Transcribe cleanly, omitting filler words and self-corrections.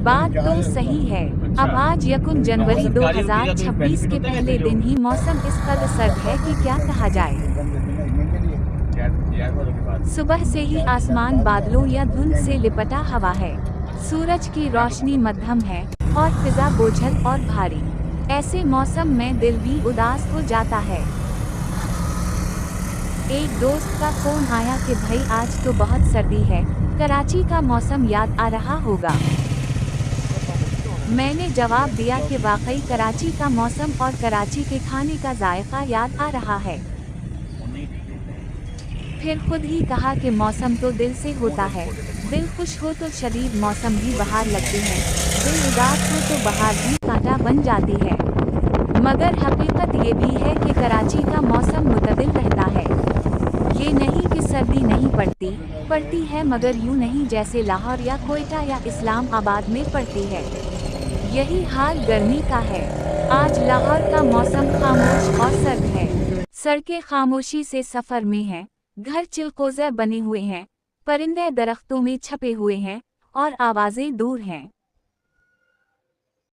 बात तो सही है। अब आज यकुन जनवरी 2026 के पहले दिन ही मौसम इस कदर सर्द है कि क्या कहा जाए। सुबह से ही आसमान बादलों या धुंध से लिपटा हुआ है। सूरज की रोशनी मध्यम है और फिजा बोझल और भारी। ऐसे मौसम में दिल भी उदास हो जाता है। एक दोस्त का फोन आया कि भाई आज तो बहुत सर्दी है, कराची का मौसम याद आ रहा होगा। मैंने जवाब दिया कि वाकई कराची का मौसम और कराची के खाने का जायका याद आ रहा है। फिर खुद ही कहा कि मौसम तो दिल से होता है, दिल खुश हो तो शदीद मौसम भी बहार लगती है, दिल उदास हो तो बहार भी कांटा बन जाती है। मगर हकीकत ये भी है कि कराची का मौसम मुतदिल रहता है। ये नहीं कि सर्दी नहीं पड़ती है, मगर यूं नहीं जैसे लाहौर या कोयटा या इस्लामाबाद में पड़ती है। यही हाल गर्मी का है। आज लाहौर का मौसम खामोश और सर्द है। सड़कें खामोशी से सफर में हैं, घर चिलकोज़े बने हुए हैं, परिंदे दरख्तों में छपे हुए हैं और आवाजें दूर हैं।